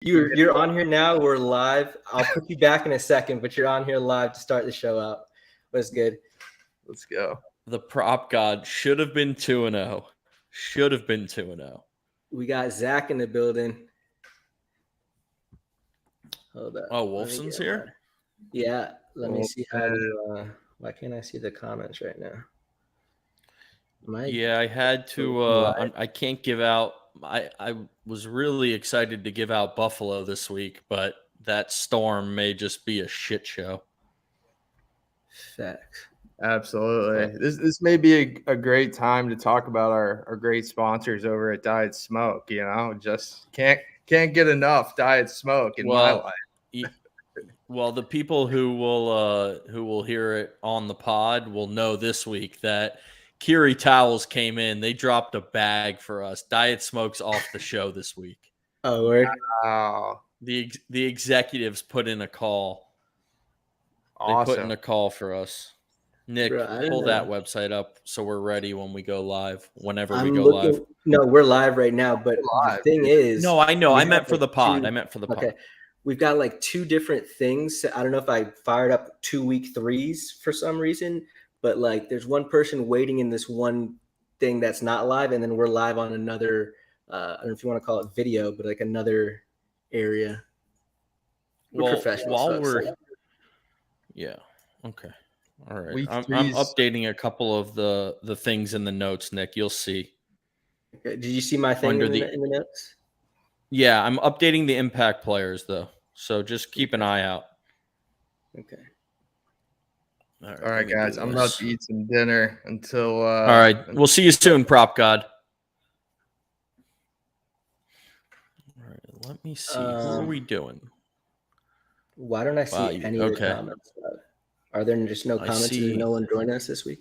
You're on here now. We're live. I'll put you back in a second, but you're on here live to start the show out. What's good? Let's go. The prop god should have been 2-0. Should have been 2-0. We got Zach in the building. Hold up. Oh, Wolfson's here? Yeah. Let me see how to why can't I see the comments right now? I had to I can't give out I was really excited to give out Buffalo this week, but that storm may just be a shit show. Facts. Absolutely. This may be a great time to talk about our great sponsors over at Diet Smoke. You know, just can't get enough Diet Smoke in my life. Well, the people who will hear it on the pod will know this week that Kiri Towels came in. They dropped a bag for us. Diet Smoke's off the show this week. Oh, word. Wow. The executives put in a call. Awesome. They put in a call for us. Nick, pull that website up so we're ready when we go live, whenever we go live. No, we're live right now, but the thing is... No, I know. I meant for the pod. Okay. We've got like two different things. I don't know if I fired up 2 week threes for some reason, but like there's one person waiting in this one thing that's not live, and then we're live on another, I don't know if you want to call it video, but like another area. We're professionals. Yeah. Okay. All right. I'm updating a couple of the things in the notes, Nick. You'll see. Did you see my thing in the notes? Yeah, I'm updating the impact players, though. So just keep an eye out. Okay. All right, guys. I'm about to eat some dinner until... All right. We'll see you soon, Prop God. All right. Let me see. Who are we doing? Why don't I see any of the comments? Are there just no comments? Is no one joining us this week?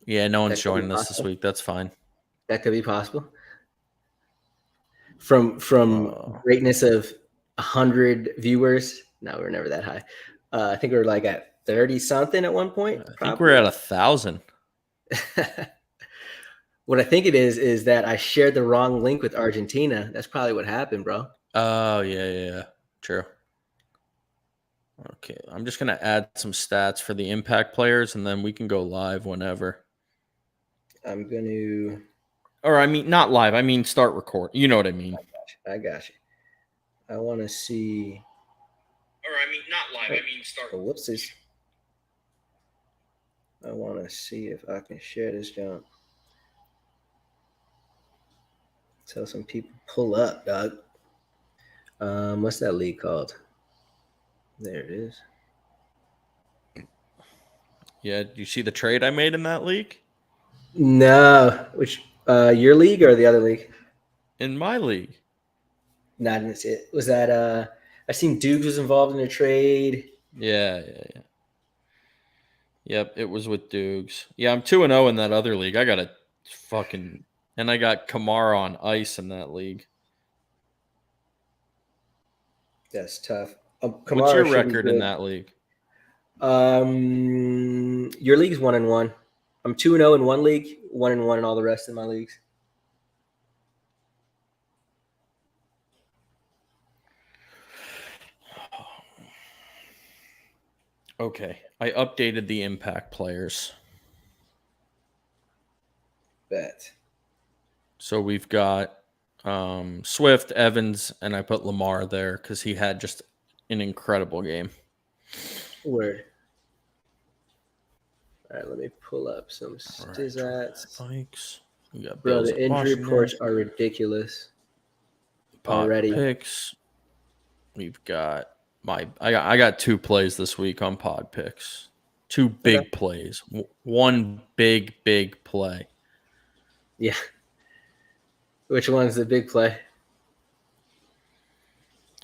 Yeah, no one's joining us this week. That's fine. That could be possible. From greatness of 100 viewers. No, we're never that high. I think we were like at 30 something at one point. I think we're at 1,000. What I think it is that I shared the wrong link with Argentina. That's probably what happened, bro. Oh, yeah. True. Okay, I'm just going to add some stats for the impact players, and then we can go live whenever. I'm going to... Or, I mean, not live. I mean, start record. You know what I mean. I got you. I want to see... Or, I mean, not live. I mean, start... Whoopsies. I want to see if I can share this jump. Tell some people pull up, dog. What's that league called? There it is. Yeah, do you see the trade I made in that league? No. Which your league or the other league? In my league. No, I didn't see it. Was that I seen Dukes was involved in a trade. Yeah. Yep, it was with Dukes. Yeah, I'm 2-0 in that other league. I got and I got Kamara on ice in that league. That's tough. What's your record in that league? Your league's 1-1. I'm 2-0 in one league, 1-1 in all the rest of my leagues. Okay, I updated the impact players. Bet. So we've got Swift, Evans, and I put Lamar there because he had just an incredible game. Word. All right, let me pull up some stats. Spikes. We got Bro, the injury reports are ridiculous. Already. Picks. We've got I got 2 plays this week on pod picks. 2 big plays. One big play. Yeah. Which one's the big play?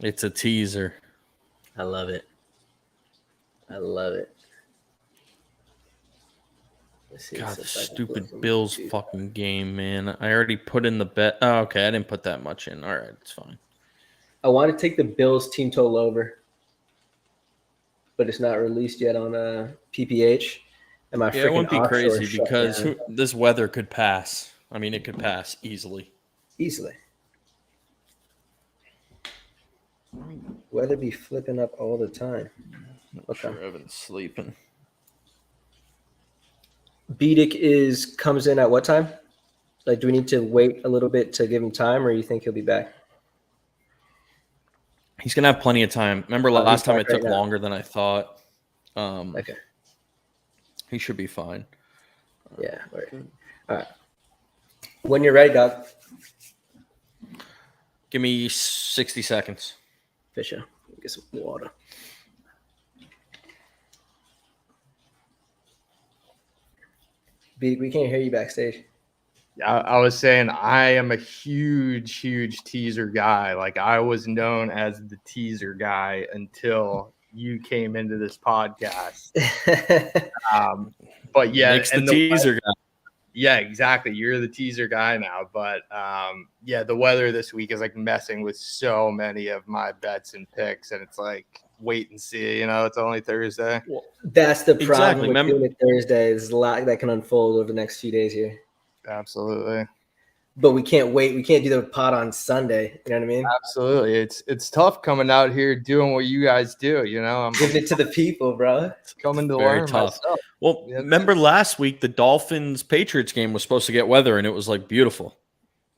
It's a teaser. I love it. God, the stupid Bills fucking game, man. I already put in the bet. Oh, okay, I didn't put that much in. All right, it's fine. I want to take the Bills team total over, but it's not released yet on PPH. And my it won't be crazy because this weather could pass. I mean, it could pass easily. Weather be flipping up all the time. Okay. Sure, Evan's sleeping. Biedick comes in at what time? Like, do we need to wait a little bit to give him time, or you think he'll be back? He's gonna have plenty of time. Remember Oh, last he's time back it took right now. longer than I thought. Okay. He should be fine. Yeah. All right. When you're ready, dog. Give me 60 seconds. Fisher, get some water. Biedick, we can't hear you backstage. I was saying I am a huge teaser guy. Like I was known as the teaser guy until you came into this podcast. But yeah, Makes the teaser guy. Yeah, exactly. You're the teaser guy now. But yeah, the weather this week is like messing with so many of my bets and picks, and it's like wait and see. You know, it's only Thursday. Well, That's the problem Exactly. with Remember- doing it Thursday. There's a lot that can unfold over the next few days here. Absolutely. But we can't wait. We can't do the pod on Sunday. You know what I mean? Absolutely. It's tough coming out here doing what you guys do. You know, I'm Giving it to the people, bro. coming to Very learn tough. myself. Well, Yeah. remember last week the Dolphins-Patriots game was supposed to get weather, and it was like beautiful.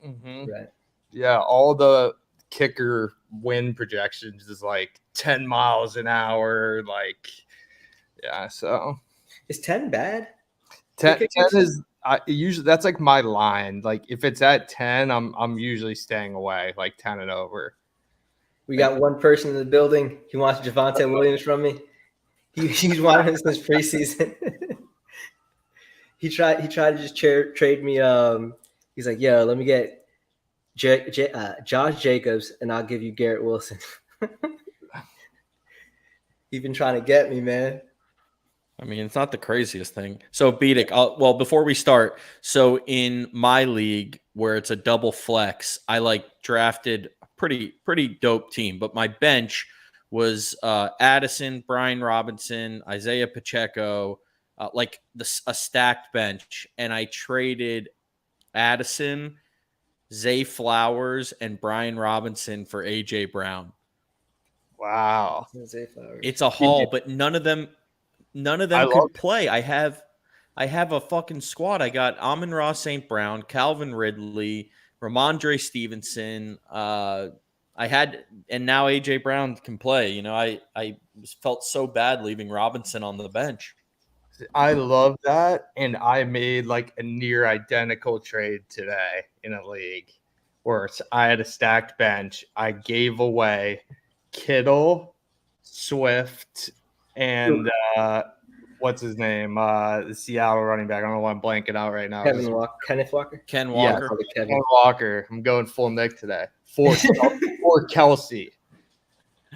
Mhm. Right. Yeah, all the kicker wind projections is like 10 miles an hour. Like, yeah, so Is 10 bad? 10 kickers? is usually that's like my line. Like if it's at 10, I'm usually staying away, like 10 and over. We got one person in the building. He wants Javonte Williams from me. He's wanted him since preseason. he tried to just trade me. He's like, "Yo, let me get Josh Jacobs, and I'll give you Garrett Wilson." He's been trying to get me, man. I mean, it's not the craziest thing. So, Biedick, well, before we start, so in my league where it's a double flex, I like drafted a pretty dope team, but my bench was Addison, Brian Robinson, Isaiah Pacheco, a stacked bench, and I traded Addison, Zay Flowers, and Brian Robinson for AJ Brown. Wow. It's a haul, but none of them could play. I have a fucking squad. I got Amon-Ra St. Brown, Calvin Ridley, Ramondre Stevenson. And now AJ Brown can play. You know, I felt so bad leaving Robinson on the bench. I love that. And I made like a near identical trade today in a league where I had a stacked bench. I gave away Kittle, Swift, and what's his name? The Seattle running back. I don't know why I'm blanking out right now. Kenneth Walker. Ken Yeah, Walker. Kevin. Ken Walker. I'm going full Nick today. For Kelsey.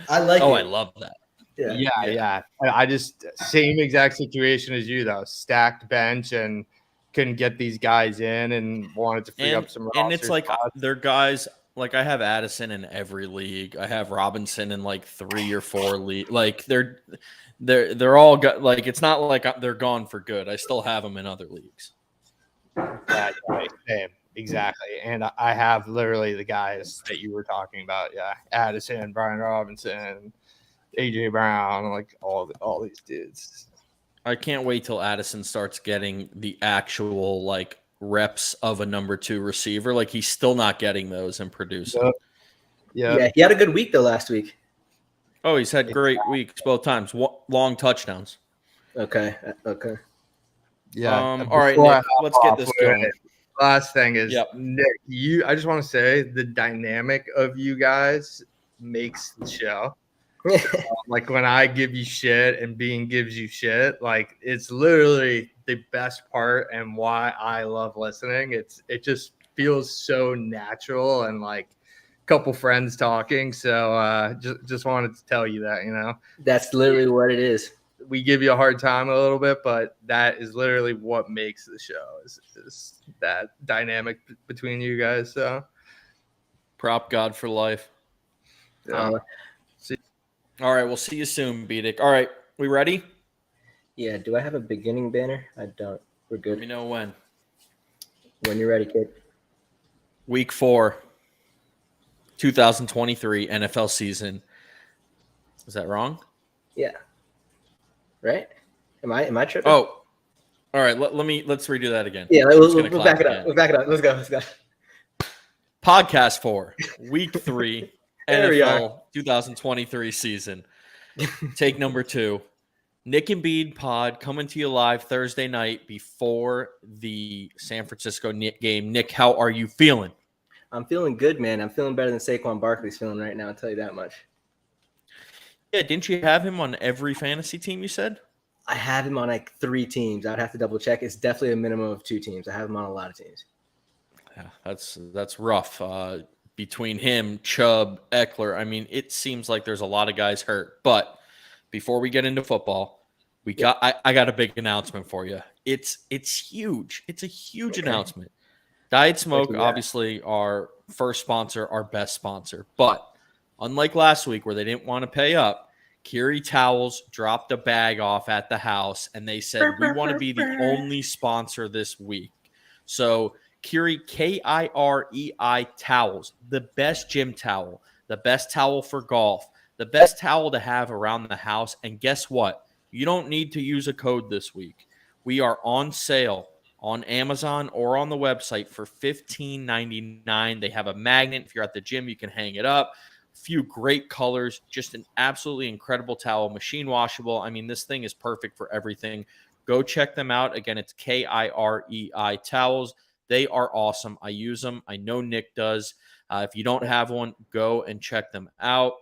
I like. Oh, it. I love that. Yeah. I just same exact situation as you though. Stacked bench and couldn't get these guys in and wanted to free up some. And it's roster like spots. they're guys. Like I have Addison in every league. I have Robinson in like 3 or 4 league. Like they're all got. Like it's not like they're gone for good. I still have them in other leagues. Yeah, right. Same. Exactly. And I have literally the guys that you were talking about. Yeah. Addison, Brian Robinson, AJ Brown, like all these dudes. I can't wait till Addison starts getting the actual like reps of a number 2 receiver. Like he's still not getting those and producing. Yep. Yeah, he had a good week though last week. Oh, he's had great weeks both times. Long touchdowns. Okay. Yeah. All right, Before I Nick, hop let's get off, this wait, going. Last thing is, Yep. Nick, I just want to say the dynamic of you guys makes the show. Like when I give you shit and Bean gives you shit, like it's literally the best part and why I love listening. It just feels so natural and like a couple friends talking. So just wanted to tell you that, you know. That's literally what it is. We give you a hard time a little bit, but that is literally what makes the show is that dynamic between you guys. So Prop God for life. yeah. All right, we'll see you soon, Biedick. All right, we ready? Yeah. Do I have a beginning banner? I don't. We're Let me good. know when. When you're ready, kid. Week 4, 2023 NFL season. Is that wrong? Yeah. Right? Am I tripping? Oh, all right. Let's redo that again. Yeah, I'm just we'll, gonna we'll clap back it up. again. We'll back it up. Let's go. Podcast 4, Week 3, There we are. NFL 2023 season. Take number 2. Nick and Bede pod coming to you live Thursday night before the San Francisco game. Nick, how are you feeling? I'm feeling good, man. I'm feeling better than Saquon Barkley's feeling right now. I'll tell you that much. Yeah, didn't you have him on every fantasy team, you said? I have him on like 3 teams. I'd have to double check. It's definitely a minimum of 2 teams. I have him on a lot of teams. Yeah, that's rough. Between him, Chubb, Eckler, I mean, it seems like there's a lot of guys hurt. But before we get into football, I got a big announcement for you. It's huge. It's a huge announcement. Diet Smoke, obviously, our first sponsor, our best sponsor. But unlike last week where they didn't want to pay up, Kiri Towels dropped a bag off at the house, and they said, we want to be the only sponsor this week. So Kiri, Kirei Towels, the best gym towel, the best towel for golf, the best towel to have around the house. And guess what? You don't need to use a code this week. We are on sale on Amazon or on the website for $15.99. They have a magnet. If you're at the gym, you can hang it up. A few great colors, just an absolutely incredible towel, machine washable. I mean, this thing is perfect for everything. Go check them out. Again, it's Kirei Towels. They are awesome. I use them. I know Nick does. If you don't have one, go and check them out.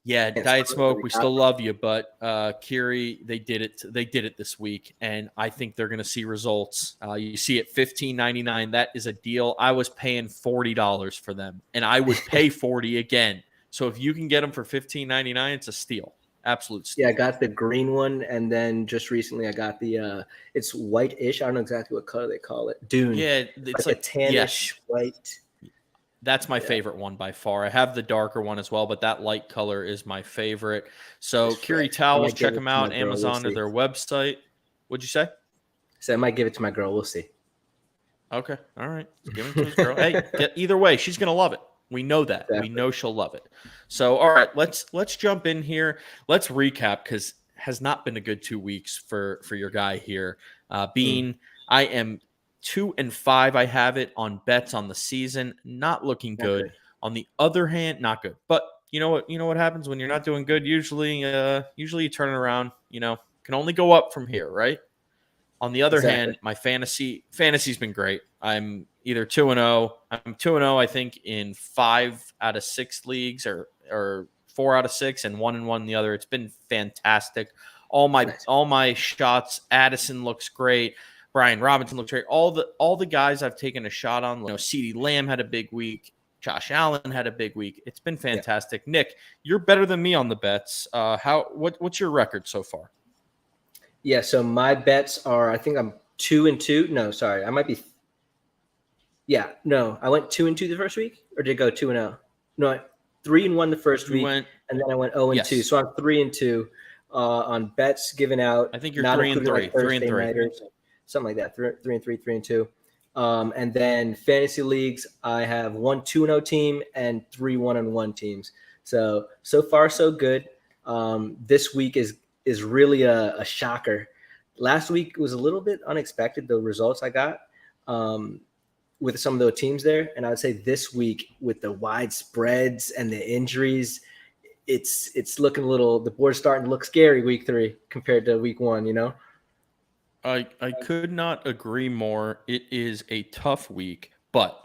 Yeah, Diet Smoke, we still love you, but Kiri, they did it. They did it this week, and I think they're going to see results. You see it $15.99. That is a deal. I was paying $40 for them, and I would pay $40 again. So if you can get them for $15.99, it's a steal. Absolute steal. Yeah, I got the green one, and then just recently I got the it's white-ish. I don't know exactly what color they call it. Dune. Yeah, it's like a tannish white. That's my favorite one by far. I have the darker one as well, but that light color is my favorite. So Kiri Towels, check them out, Amazon or their website. What'd you say? So I might give it to my girl. We'll see. Okay. All right. Give it to his girl. Hey, either way, she's going to love it. We know that. Exactly. We know she'll love it. So, all right, let's jump in here. Let's recap because has not been a good 2 weeks for your guy here. Bean, I am 2-5. I have it on bets on the season. Not looking good. On the other hand, not good. But you know what happens when you're not doing good? Usually you turn it around. Can only go up from here, right? On the other hand, my fantasy's been great. I'm either 2-0. I'm 2-0, I think, in 5 out of 6 leagues, or 4 out of 6, and 1-1 in the other. It's been fantastic. All my shots. Addison looks great. Brian Robinson looks great. All the guys I've taken a shot on. CeeDee Lamb had a big week. Josh Allen had a big week. It's been fantastic. Yeah. Nick, you're better than me on the bets. What's your record so far? Yeah, so my bets are, I think I'm 2-2. No, sorry, I might be. Yeah, no, I went 2-2 the first week, or did it go 2-0? No, 3-1 the first week, and then I went 0-2. Yes. So I'm 3-2 on bets given out. I think you're 3-3, like 3-3, something like that. 3-3, 3-2. And then fantasy leagues, I have 1 2-0 team and 3 1-1 teams. So far so good. This week is really a shocker. Last week was a little bit unexpected, the results I got with some of those teams there. And I would say this week, with the wide spreads and the injuries, it's looking the board's starting to look scary week 3 compared to week 1, I could not agree more. It is a tough week, but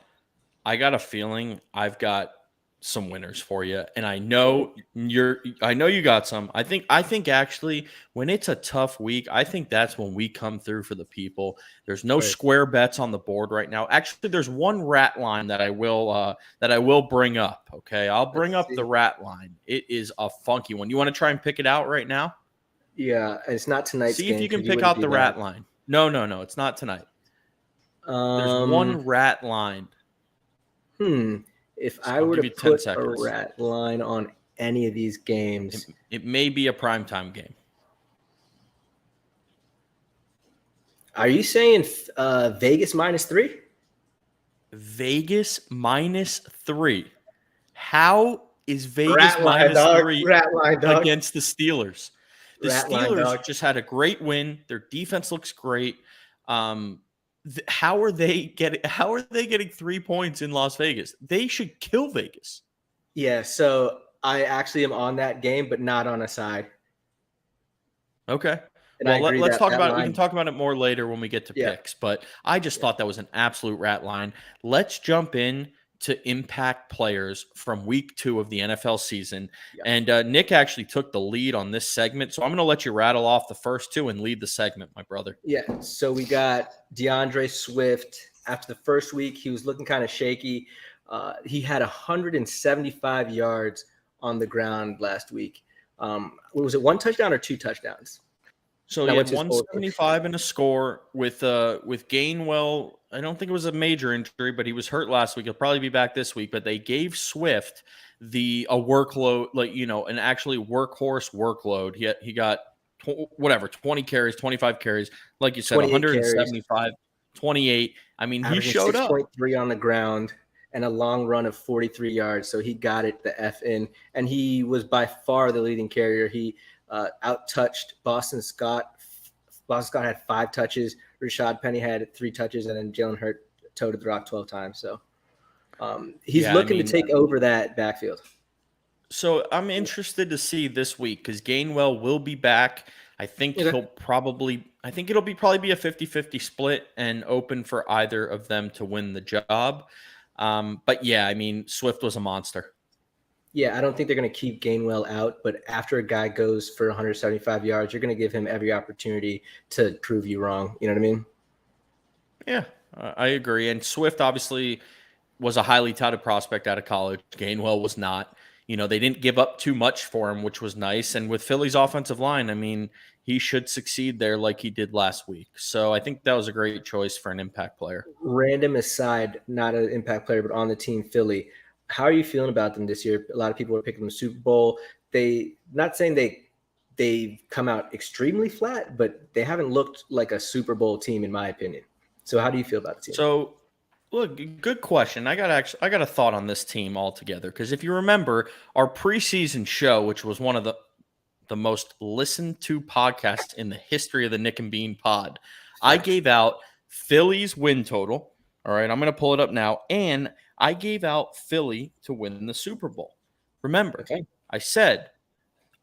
I got a feeling I've got some winners for you, and I know you got some. I think actually when it's a tough week, I think that's when we come through for the people. There's no square bets on the board right now. Actually, there's one rat line that I will bring up. Okay, I'll bring up the rat line. It is a funky one. You want to try and pick it out right now? Yeah, it's not tonight. See if you can pick out the rat line. No, it's not tonight. There's one rat line. If I were to put a rat line on any of these games, it may be a primetime game. Are you saying Vegas -3? Vegas -3. How is Vegas Rat line, minus dog. 3 Rat line, dog. against the Steelers. The Rat line, Steelers dog. just had a great win. Their defense looks great. How are they getting 3 points in Las Vegas? They should kill Vegas. Yeah, so I actually am on that game, but not on a side. Okay. And I Well, agree let's that talk that about it. We line- can talk about it more later when we get to Yeah. picks. But I just thought that was an absolute rat line. Let's jump in to impact players from week 2 of the NFL season. Yeah. And Nick actually took the lead on this segment. So I'm going to let you rattle off the first 2 and lead the segment, my brother. Yeah, so we got DeAndre Swift. After the first week, he was looking kind of shaky. He had 175 yards on the ground last week. Was it 1 touchdown or 2 touchdowns? So Now, he had what's his total? 175 and a score with Gainwell. I don't think it was a major injury, but he was hurt last week. He'll probably be back this week. But they gave Swift a workload, an actually workhorse workload. He got 20 carries, 25 carries, like you said, 175, 28. I mean, he showed up. 6.3 on the ground and a long run of 43 yards. So he got it the F in, and he was by far the leading carrier. He out-touched Boston Scott. Boston Scott had 5 touches. Rashad Penny had 3 touches, and then Jalen Hurts toted the rock 12 times. So he's looking to take over that backfield. So I'm interested to see this week because Gainwell will be back. I think it'll probably be a 50-50 split and open for either of them to win the job. But yeah, I mean, Swift was a monster. Yeah, I don't think they're going to keep Gainwell out, but after a guy goes for 175 yards, you're going to give him every opportunity to prove you wrong. You know what I mean? Yeah, I agree. And Swift obviously was a highly touted prospect out of college. Gainwell was not. They didn't give up too much for him, which was nice. And with Philly's offensive line, I mean, he should succeed there like he did last week. So I think that was a great choice for an impact player. Random aside, not an impact player, but on the team, Philly. How are you feeling about them this year? A lot of people are picking them Super Bowl. Not saying they've come out extremely flat, but they haven't looked like a Super Bowl team, in my opinion. So how do you feel about the team? So, look, good question. I got a thought on this team altogether because if you remember our preseason show, which was one of the most listened to podcasts in the history of the Nick and Bean pod, I gave out Philly's win total. All right, I'm going to pull it up now, and I gave out Philly to win the Super Bowl. Remember, I said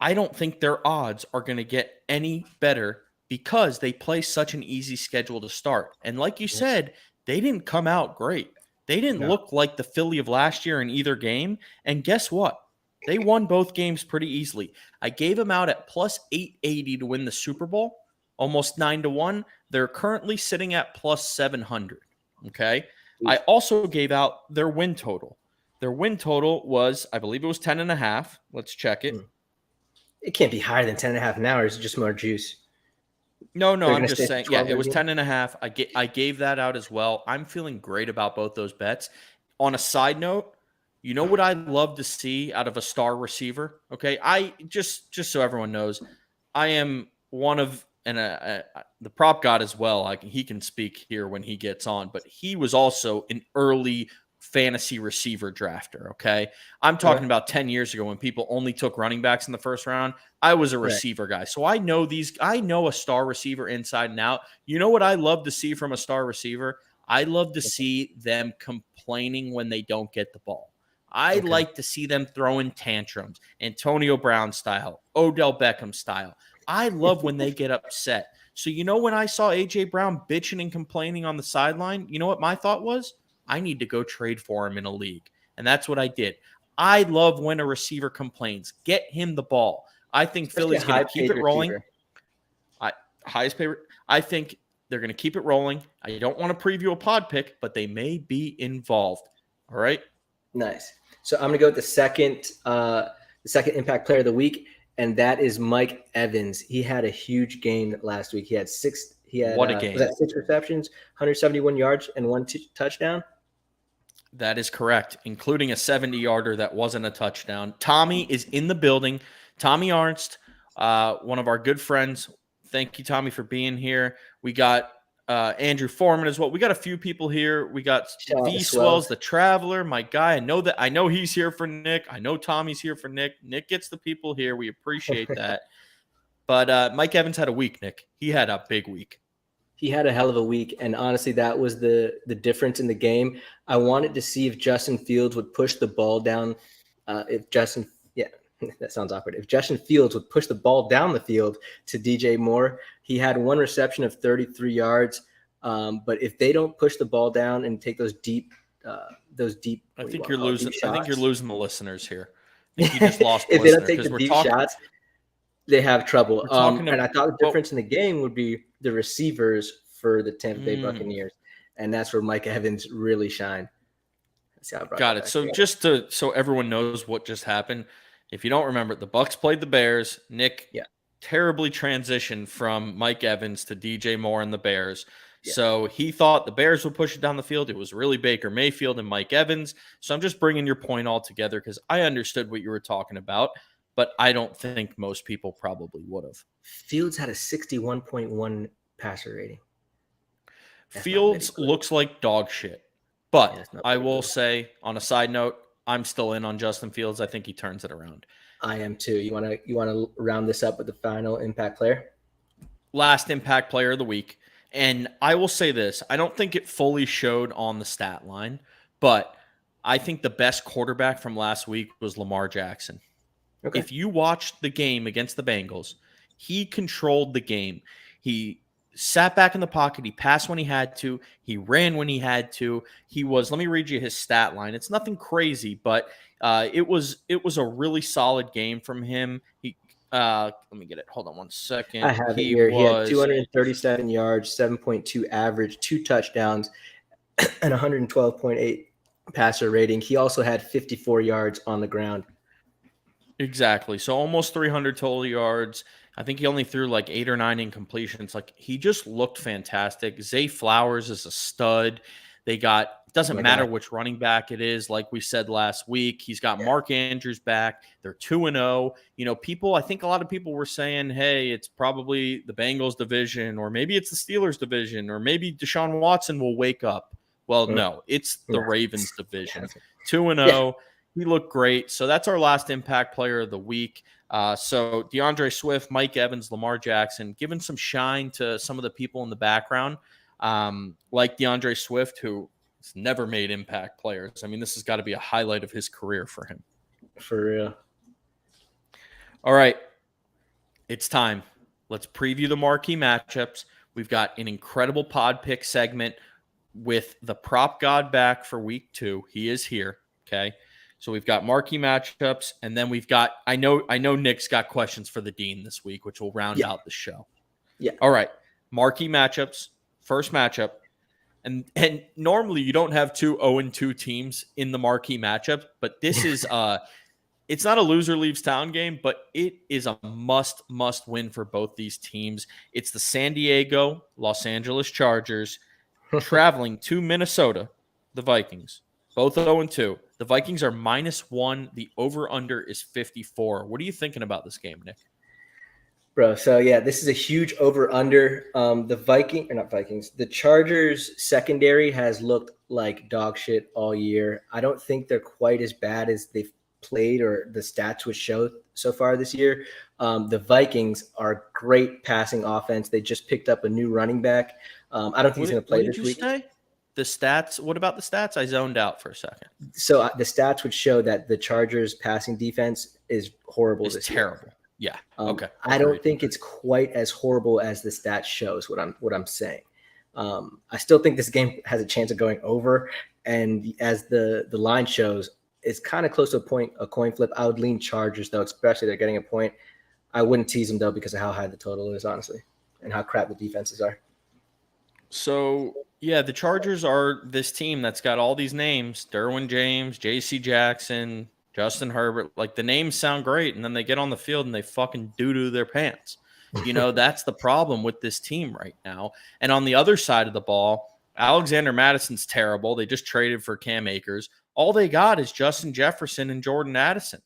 I don't think their odds are going to get any better because they play such an easy schedule to start. And like you said, they didn't come out great. They didn't look like the Philly of last year in either game. And guess what? They won both games pretty easily. I gave them out at plus 880 to win the Super Bowl, almost 9-1. They're currently sitting at plus 700. Okay. I also gave out their win total. Their win total was, I believe it was 10.5. Let's check it. It can't be higher than 10.5 now, or is it just more juice? No, I'm just saying. Yeah, it was 10.5. I gave that out as well. I'm feeling great about both those bets. On a side note, you know what I'd love to see out of a star receiver? Okay, I just so everyone knows, I am one of the prop god as well. He can speak here when he gets on, but he was also an early fantasy receiver drafter. Okay, I'm talking about 10 years ago when people only took running backs in the first round. I was a receiver guy, so I know a star receiver inside and out. You know what I love to see from a star receiver? I love to see them complaining when they don't get the ball. I like to see them throwing tantrums, Antonio Brown style, Odell Beckham style. I love when they get upset. So when I saw A.J. Brown bitching and complaining on the sideline, you know what my thought was? I need to go trade for him in a league. And that's what I did. I love when a receiver complains. Get him the ball. I think Philly's going to keep it rolling. Highest paid. I think they're going to keep it rolling. I don't want to preview a pod pick, but they may be involved. All right. Nice. So I'm going to go with the second impact player of the week, and that is Mike Evans. He had a huge game last week. He had what a game. Was that 6 receptions, 171 yards, and 1 touchdown? That is correct, including a 70-yarder that wasn't a touchdown. Tommy is in the building. Tommy Arnst, one of our good friends. Thank you, Tommy, for being here. We got Andrew Foreman as well. We got a few people here. We got Shout out to V Swells. Swells, the Traveler, my guy. I know he's here for Nick. I know Tommy's here for Nick. Nick gets the people here. We appreciate that. But Mike Evans had a week, Nick. He had a big week. He had a hell of a week, and honestly, that was the difference in the game. I wanted to see if Justin Fields would push the ball down. That sounds awkward. If Justin Fields would push the ball down the field to DJ Moore, he had one reception of 33 yards. But if they don't push the ball down and take those deep, I think you're losing the listeners here. I think you If just lost. they don't take the deep shots, they have trouble. And I thought the difference in the game would be the receivers for the Tampa Bay Buccaneers, and that's where Mike Evans really shined. Got it. So just so everyone knows what just happened, if you don't remember, the Bucs played the Bears. Nick terribly transitioned from Mike Evans to DJ Moore and the Bears. Yeah. So he thought the Bears would push it down the field. It was really Baker Mayfield and Mike Evans. So I'm just bringing your point all together because I understood what you were talking about, but I don't think most people probably would have. Fields had a 61.1 passer rating. Fields looks like dog shit. But I will say, on a side note, I'm still in on Justin Fields. I think he turns it around. I am too. You want to round this up with the final impact player? Last impact player of the week. And I will say this. I don't think it fully showed on the stat line, but I think the best quarterback from last week was Lamar Jackson. Okay. If you watched the game against the Bengals, he controlled the game. He sat back in the pocket. He passed when he had to. He ran when he had to. Let me read you his stat line. It's nothing crazy, but it was a really solid game from him. Let me get it. Hold on one second. I have it here. He had 237 yards, 7.2 average, 2 touchdowns, and 112.8 passer rating. He also had 54 yards on the ground. Exactly. So almost 300 total yards. I think he only threw like 8 or 9 incompletions. Like, he just looked fantastic. Zay Flowers is a stud. It doesn't matter which running back it is. Like we said last week, he's got Mark Andrews back. They're 2-0. I think a lot of people were saying, hey, it's probably the Bengals division, or maybe it's the Steelers division, or maybe Deshaun Watson will wake up. Well, no, it's the Ravens division. 2-0. Yeah. He looked great. So that's our last impact player of the week. So DeAndre Swift, Mike Evans, Lamar Jackson, giving some shine to some of the people in the background, like DeAndre Swift, who has never made impact players. I mean, this has got to be a highlight of his career for him. For real. All right. It's time. Let's preview the marquee matchups. We've got an incredible pod pick segment with the prop god back for week 2. He is here. Okay. So we've got marquee matchups, and then we've got I know Nick's got questions for the Dean this week, which will round out the show. Yeah. All right. Marquee matchups, first matchup. And normally you don't have 2 0-2 teams in the marquee matchup, but this is it's not a loser leaves town game, but it is a must win for both these teams. It's the San Diego Los Angeles Chargers traveling to Minnesota, the Vikings. Both 0-2. The Vikings are -1. The over-under is 54. What are you thinking about this game, Nick? Bro, so this is a huge over-under. The Chargers secondary has looked like dog shit all year. I don't think they're quite as bad as they've played or the stats would show so far this year. The Vikings are great passing offense. They just picked up a new running back. I don't think he's going to play this week. Say? The stats. What about the stats? I zoned out for a second. So the stats would show that the Chargers passing defense is horrible. It's terrible. Yeah. Okay. I don't think it's quite as horrible as the stats shows. What I'm saying. I still think this game has a chance of going over, and as the line shows, it's kind of close to a coin flip. I would lean Chargers though, especially they're getting a point. I wouldn't tease them though because of how high the total is, honestly, and how crap the defenses are. So, yeah, the Chargers are this team that's got all these names: Derwin James, J.C. Jackson, Justin Herbert. Like, the names sound great, and then they get on the field and they fucking doo-doo their pants. That's the problem with this team right now. And on the other side of the ball, Alexander Madison's terrible. They just traded for Cam Akers. All they got is Justin Jefferson and Jordan Addison.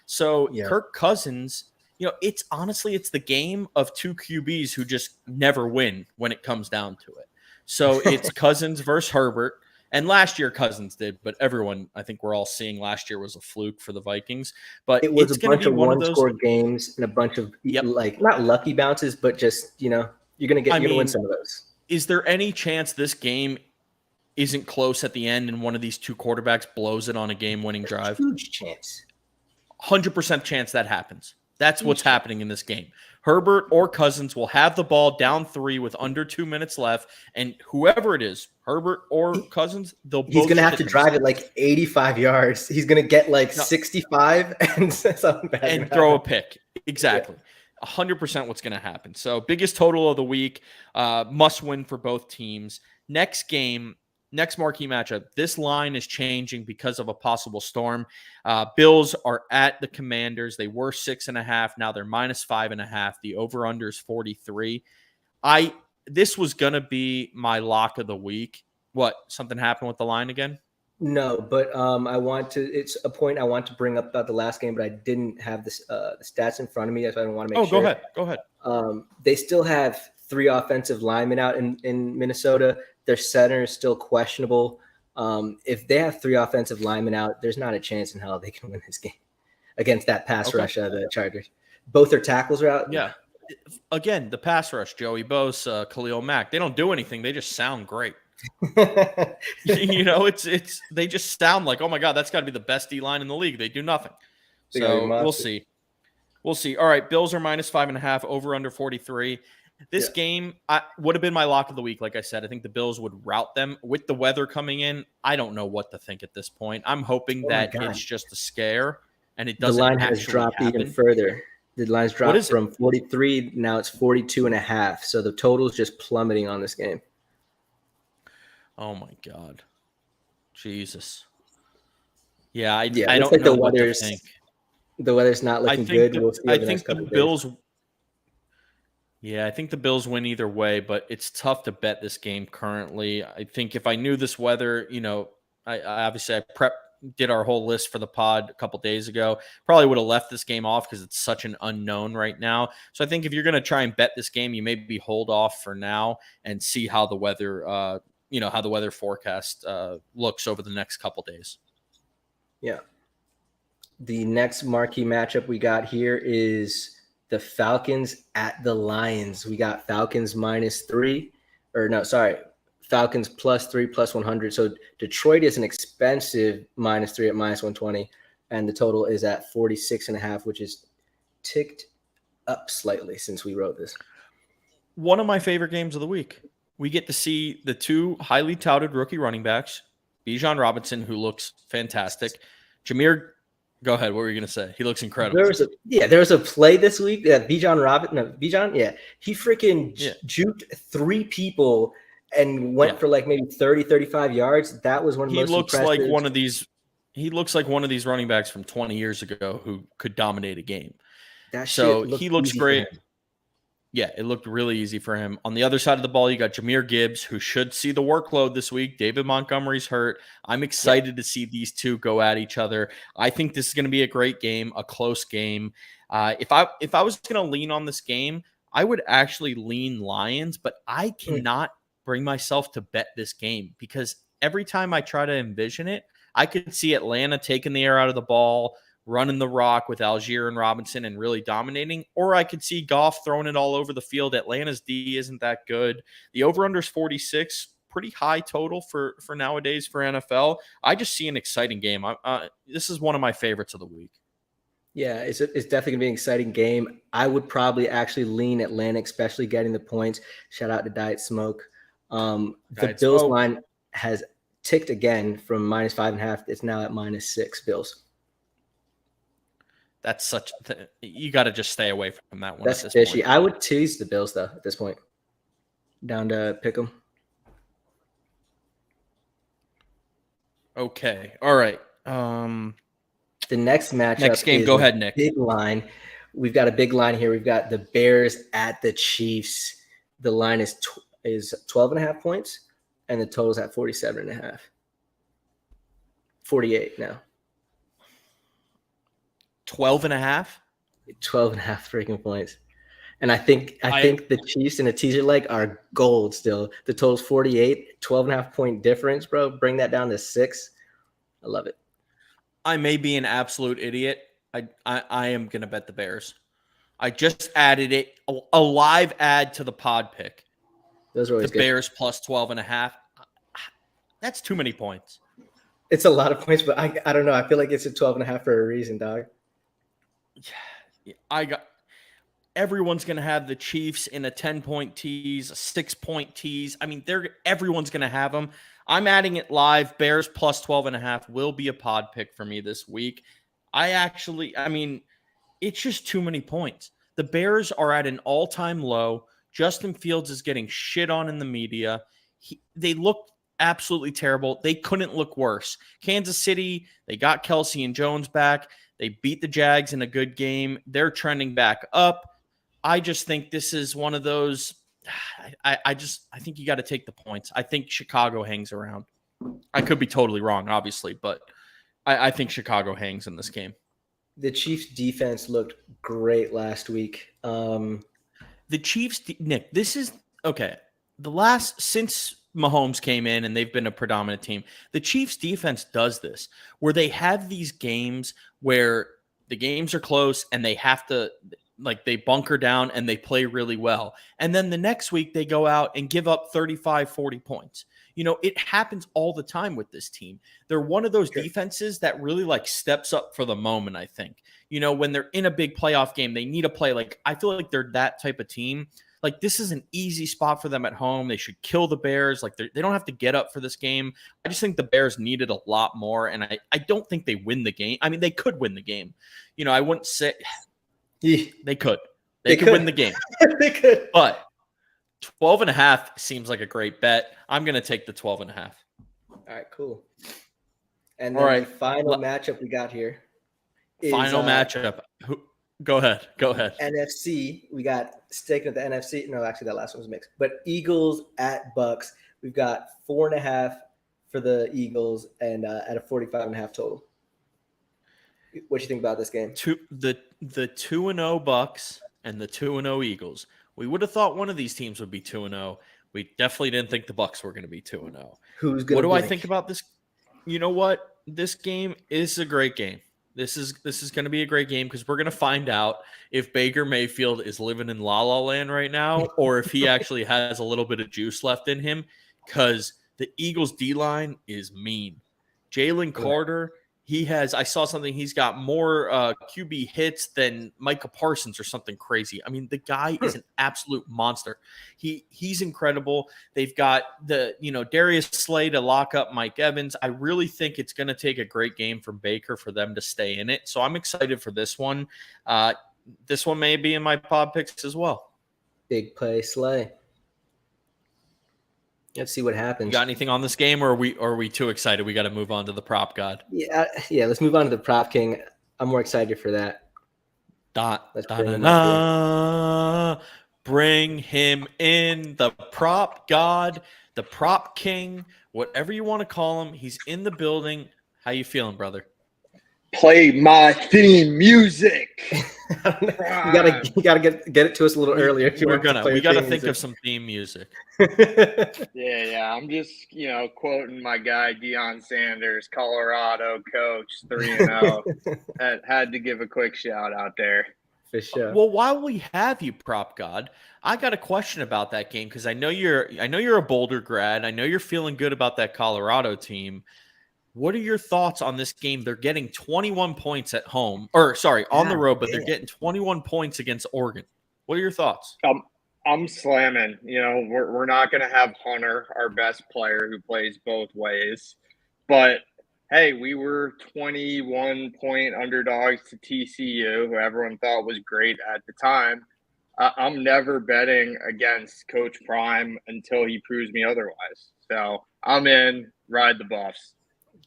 So Kirk Cousins it's honestly, it's the game of two QBs who just never win when it comes down to it. So it's Cousins versus Herbert. And last year Cousins did, but everyone, I think we're all seeing last year was a fluke for the Vikings. But It was it's a going to bunch be of one of those. one-score games and a bunch of like not lucky bounces, but just you're gonna win some of those. Is there any chance this game isn't close at the end and one of these two quarterbacks blows it on a game-winning drive? Huge chance. 100% chance that happens. That's what's happening in this game. Herbert or Cousins will have the ball down 3 with under 2 minutes left, and whoever it is, Herbert or Cousins, he's going to have to drive it like 85 yards. He's going to get like 65 and something bad and throw a pick. Exactly. 100% what's going to happen. So biggest total of the week, must win for both teams. Next game, next marquee matchup. This line is changing because of a possible storm. Bills are at the Commanders. They were 6.5. Now they're -5.5. The over/under is 43. This was going to be my lock of the week. What? Something happened with the line again? No, but it's a point I want to bring up about the last game, but I didn't have this the stats in front of me, so I don't want to make sure. Go ahead. They still have 3 offensive linemen out in Minnesota. Their center is still questionable. If they have 3 offensive linemen out, there's not a chance in hell they can win this game against that pass rush of the Chargers. Both their tackles are out. Yeah. Again, the pass rush, Joey Bosa, Khalil Mack, they don't do anything. They just sound great. It's they just sound like, oh my God, that's got to be the best D-line in the league. They do nothing. So we'll see. All right, Bills are -5.5, over under 43. This game would have been my lock of the week. Like I said, I think the Bills would rout them. With the weather coming in, I don't know what to think at this point. I'm hoping that it's just a scare and it doesn't. The line has dropped even further. The line's dropped from 43. Now it's 42.5. So the total is just plummeting on this game. Oh my God. Jesus. Yeah, I don't know the what to weather's think. The weather's not looking good. We'll see I think the Bills. Yeah, I think the Bills win either way, but it's tough to bet this game currently. I think if I knew this weather, I obviously did our whole list for the pod a couple days ago. Probably would have left this game off because it's such an unknown right now. So I think if you're going to try and bet this game, you maybe hold off for now and see how the weather, how the weather forecast looks over the next couple days. Yeah. The next marquee matchup we got here is the Falcons at the Lions. We got Falcons -3, Falcons +3 +100. So Detroit is an expensive -3 at -120, and the total is at 46.5, which is ticked up slightly since we wrote this. One of my favorite games of the week. We get to see the 2 highly touted rookie running backs, Bijan Robinson, who looks fantastic. Jameer, go ahead. What were you going to say? He looks incredible. There was a play this week that he freaking juked 3 people and went for like maybe 30, 35 yards. That was one of the most impressive. He looks like one of these running backs from 20 years ago who could dominate a game. He looks great. Yeah, it looked really easy for him. On the other side of the ball, you got Jahmyr Gibbs, who should see the workload this week. David Montgomery's hurt. I'm excited to see these two go at each other. I think this is going to be a great game, a close game. If I was going to lean on this game, I would actually lean Lions, but I cannot bring myself to bet this game because every time I try to envision it, I could see Atlanta taking the air out of the ball, running the rock with Algier and Robinson and really dominating, or I could see Goff throwing it all over the field. Atlanta's D isn't that good. The over-under is 46, pretty high total for nowadays for NFL. I just see an exciting game. This is one of my favorites of the week. Yeah, it's definitely going to be an exciting game. I would probably actually lean Atlanta, especially getting the points. Shout out to Diet Smoke. The Bills line has ticked again from -5.5. It's now at -6 Bills. That's you got to just stay away from that one. That's fishy. Point. I would tease the Bills though at this point. Down to pick them. Okay. All right. The next matchup. Next game. Go ahead, Nick. Big line. We've got a big line here. We've got the Bears at the Chiefs. The line is 12.5 points, and the total's at 47.5. 48 now. 12.5? 12 and a half freaking points. And I think the Chiefs in a teaser leg are gold still. The total's 48, 12 and a half point difference, bro. Bring that down to 6. I love it. I may be an absolute idiot. I am going to bet the Bears. I just added it, a live add to the pod pick. Those are always the good. Bears plus 12 and a half. That's too many points. It's a lot of points, but I don't know. I feel like it's a 12 and a half for a reason, dog. Everyone's going to have the Chiefs in a 10-point tease, a 6-point tease. I mean, everyone's going to have them. I'm adding it live. Bears plus 12 and a half will be a pod pick for me this week. It's just too many points. The Bears are at an all-time low. Justin Fields is getting shit on in the media. They look absolutely terrible. They couldn't look worse. Kansas City, they got Kelsey and Jones back. They beat the Jags in a good game. They're trending back up. I just think this is one of those. I think you got to take the points. I think Chicago hangs around. I could be totally wrong, obviously, but I think Chicago hangs in this game. The Chiefs defense looked great last week. The Chiefs, Nick, this is okay. Since Mahomes came in and they've been a predominant team, the Chiefs defense does this where they have these games where the games are close and they have to, they bunker down and they play really well. And then the next week they go out and give up 35, 40 points. It happens all the time with this team. They're one of those defenses that really steps up for the moment, I think. When they're in a big playoff game, they need a play. I feel like they're that type of team. This is an easy spot for them at home. They should kill the Bears. They don't have to get up for this game. I just think the Bears needed a lot more, and I don't think they win the game. I mean, they could win the game. I wouldn't say they could. They could win the game. They could. But 12 and a half seems like a great bet. I'm going to take the 12 and a half. All right, cool. And then the final matchup we got here is matchup. Go ahead. NFC. We got sticking at the NFC. No, actually, that last one was mixed. But Eagles at Bucks. We've got 4.5 for the Eagles and at a 45.5 total. What do you think about this game? The 2-0 Bucks and the 2-0 Eagles. We would have thought one of these teams would be 2-0. We definitely didn't think the Bucks were going to be 2-0. Who's going? What do I think about this? You know what? This game is a great game. This is going to be a great game because we're going to find out if Baker Mayfield is living in La La Land right now or if he actually has a little bit of juice left in him because the Eagles D-line is mean. Jalen Carter, I saw something, he's got more QB hits than Micah Parsons or something crazy. I mean, the guy is an absolute monster. He's incredible. They've got Darius Slay to lock up Mike Evans. I really think it's going to take a great game from Baker for them to stay in it. So I'm excited for this one. This one may be in my pod picks as well. Big play Slay. Let's see what happens. You got anything on this game, or are we too excited? We got to move on to the prop god. Yeah. Let's move on to the prop king. I'm more excited for that. Bring him in, the prop god, the prop king, whatever you want to call him. He's in the building. How you feeling, brother? Play my theme music. You gotta get it to us a little earlier. We gotta think of some theme music. Yeah. I'm just quoting my guy Deion Sanders, Colorado coach, 3-0. Had to give a quick shout out there. For sure. Well, while we have you, prop god, I got a question about that game because I know you're a Boulder grad. I know you're feeling good about that Colorado team. What are your thoughts on this game? They're getting 21 points at home, on the road, but they're getting 21 points against Oregon. What are your thoughts? I'm slamming. We're not going to have Hunter, our best player, who plays both ways. But, hey, we were 21-point underdogs to TCU, who everyone thought was great at the time. I'm never betting against Coach Prime until he proves me otherwise. So I'm in. Ride the Buffs.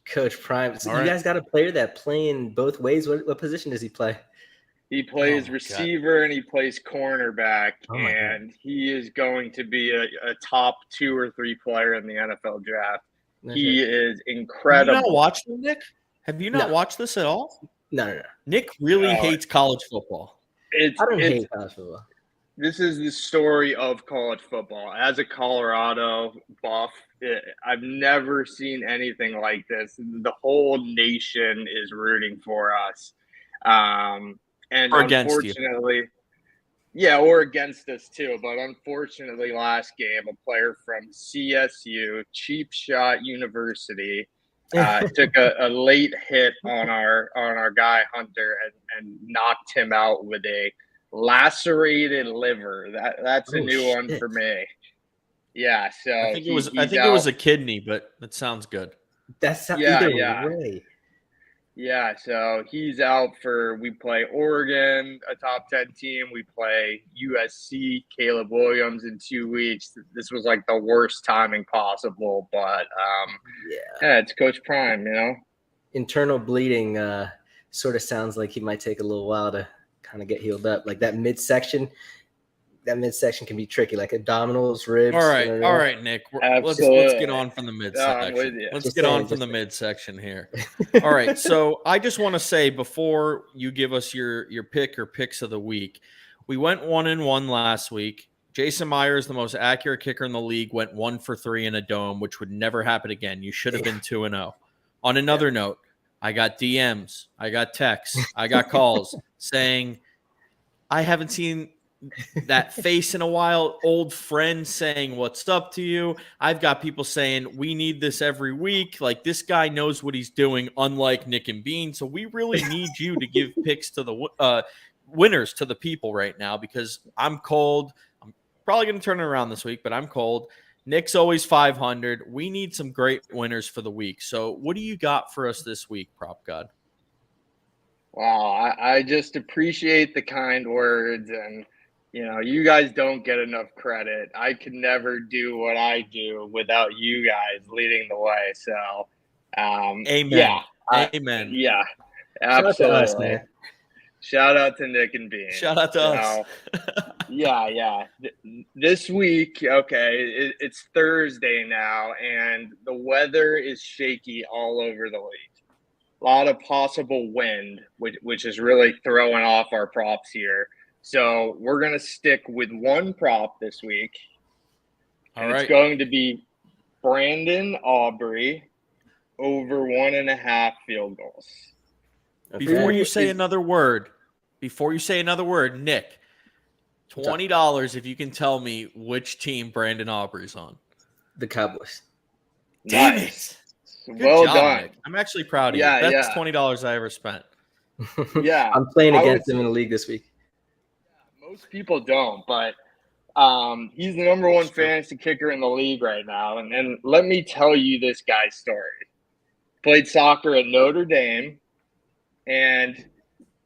Coach Prime. So you guys got a player that playing both ways. What position does he play? He plays receiver and he plays cornerback, and he is going to be a top 2 or 3 player in the NFL draft. He is incredible. Have you not watched him, Nick? Have you not watched this at all? No. Nick really hates college football. It's I don't it's hate college football. this is the story of college football. As a Colorado buff, I've never seen anything like this. The whole nation is rooting for us, and Or against you. unfortunately, yeah, or against us too. But unfortunately, last game, a player from CSU, Cheap Shot University, took a late hit on our guy Hunter and knocked him out with a lacerated liver. That's a Oh, new one shit. for me. Yeah, so I think he's it out. was a kidney, but that sounds good. That's not, Yeah, either yeah. way. Yeah, so he's out we play Oregon, a top 10 team. We play USC, Caleb Williams in 2 weeks. This was like the worst timing possible, but Yeah. yeah, it's Coach Prime, Internal bleeding sort of sounds like he might take a little while to kind of get healed up. Like that midsection can be tricky, like abdominals, ribs. All right, you know what I all mean? right, Nick. Let's Absolutely. get on from the I'm midsection. with you. Let's Just get on saying, from just the midsection here. All right, so I just want to say before you give us your pick or picks of the week, we went 1-1 last week. Jason Myers, the most accurate kicker in the league, went 1 for 3 in a dome, which would never happen again. You should have been 2-0. On another note, I got DMs, I got texts, I got calls saying I haven't seen that face in a while, old friend saying what's up to you. I've got people saying we need this every week. Like, this guy knows what he's doing, unlike Nick and Bean. So we really need you to give picks to the winners to the people right now, because I'm cold. I'm probably going to turn it around this week, but I'm cold. Nick's always 500. We need some great winners for the week. So what do you got for us this week, Prop God? Wow, I just appreciate the kind words, and you guys don't get enough credit. I could never do what I do without you guys leading the way. So, Amen. yeah, Amen. yeah, Shout out to us, absolutely. man. Shout out to Nick and Bean. Shout out to us. Yeah. This week, okay, it's Thursday now, and the weather is shaky all over the league. A lot of possible wind, which is really throwing off our props here. So we're going to stick with one prop this week. And it's going to be Brandon Aubrey over 1.5 field goals. Okay. Before you say another word, Nick, $20 if you can tell me which team Brandon Aubrey's on. The Cowboys. Damn Nice. it. Good Well job, done. Nick. I'm actually proud of Yeah, you. That's yeah. $20 I ever spent. Yeah. I'm playing I against would him in the league this week. Most people don't, but he's the number one fantasy kicker in the league right now. And let me tell you this guy's story. Played soccer at Notre Dame, and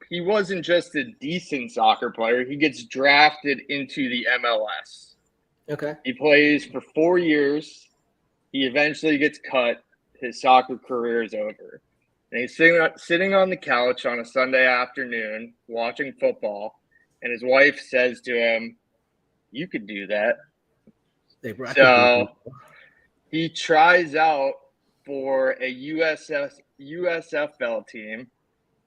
he wasn't just a decent soccer player. He gets drafted into the MLS. Okay. He plays for 4 years. He eventually gets cut. His soccer career is over. And he's sitting on the couch on a Sunday afternoon watching football, and his wife says to him, "You could do that." So he tries out for a USFL team.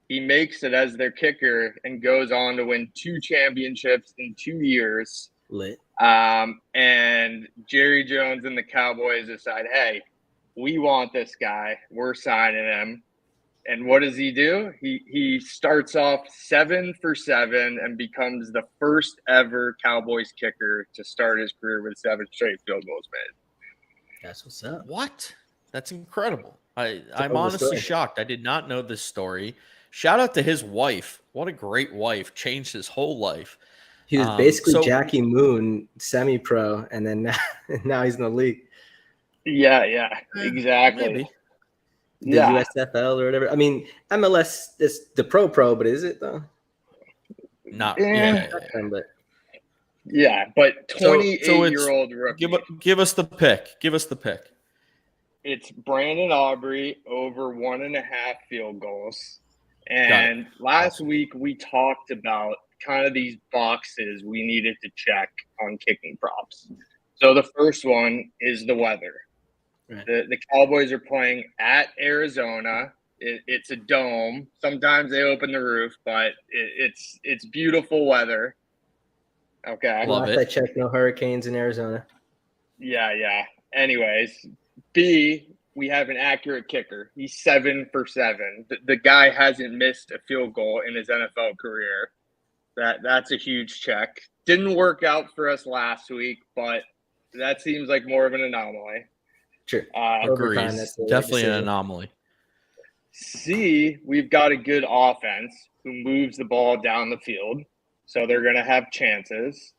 He makes it as their kicker and goes on to win 2 championships in 2 years. Lit. And Jerry Jones and the Cowboys decide, hey, we want this guy. We're signing him. And what does he do? He starts off 7 for 7 and becomes the first ever Cowboys kicker to start his career with 7 straight field goals made. That's what's up. What? That's incredible. I'm cool honestly story. shocked. I did not know this story. Shout out to his wife. What a great wife. Changed his whole life. He was basically Jackie Moon, semi-pro, and then now he's in the league. Yeah, exactly. Maybe. The USFL or whatever. I mean, MLS is the pro, but is it though? Not. Yeah. But Yeah, but 28-year-old rookie. Give us the pick. Give us the pick. It's Brandon Aubrey over 1.5 field goals. And last week we talked about kind of these boxes we needed to check on kicking props. So the first one is the weather. Right. The Cowboys are playing at Arizona. It's a dome. Sometimes they open the roof, but it's beautiful weather. Okay. Love Last I it. checked, no hurricanes in Arizona. Yeah. Anyways, B, we have an accurate kicker. He's 7 for 7. The guy hasn't missed a field goal in his NFL career. That's a huge check. Didn't work out for us last week, but that seems like more of an anomaly. Sure. Uh, Overtime, Agrees. that's the right Definitely an decision. anomaly. C, we've got a good offense who moves the ball down the field, so they're going to have chances.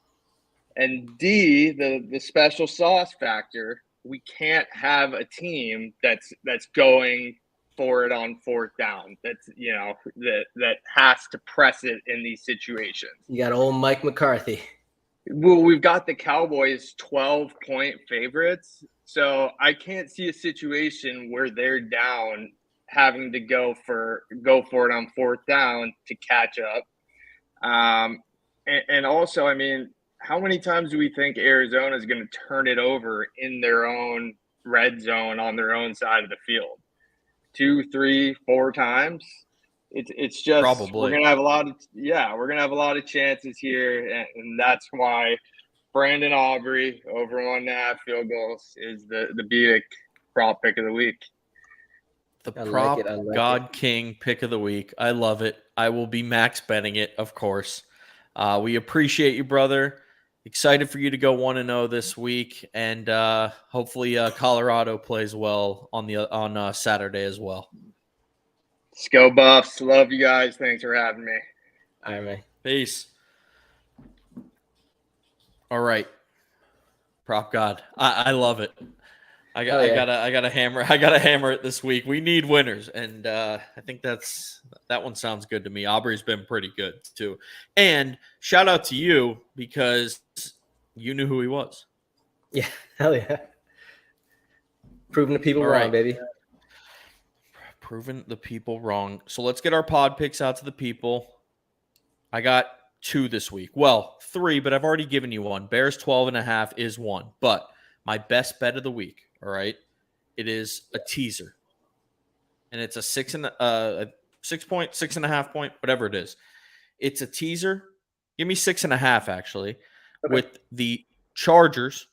And D, the special sauce factor, we can't have a team that's going for it on fourth down. That's that has to press it in these situations. You got old Mike McCarthy. Well, we've got the Cowboys 12-point favorites, so I can't see a situation where they're down having to go for it on fourth down to catch up. And also, I mean, how many times do we think Arizona is going to turn it over in their own red zone on their own side of the field? 2, 3, 4 times. It's just Probably. we're gonna have a lot of chances here, and that's why Brandon Aubrey over 1.5 field goals is the Biek prop pick of the week. The I like prop it, I like God King pick of the week. I love it. I will be max betting it, of course. We appreciate you, brother. Excited for you to go 1-0 this week, and hopefully Colorado plays well on Saturday as well. Let's go Buffs. Love you guys. Thanks for having me. All right, man. Peace. All right, prop God. I love it. I gotta hammer it this week. We need winners, and I think that one sounds good to me. Aubrey's been pretty good too. And shout out to you because you knew who he was. Yeah, hell yeah. Proving the people All wrong, right. baby. Proving the people wrong. So let's get our pod picks out to the people. I got 2 this week. Well, 3, but I've already given you one. Bears 12.5 is one. But my best bet of the week, all right, it is a teaser. And it's a 6 point, 6.5 point, whatever it is. It's a teaser. Give me 6.5, actually, Okay. with the Chargers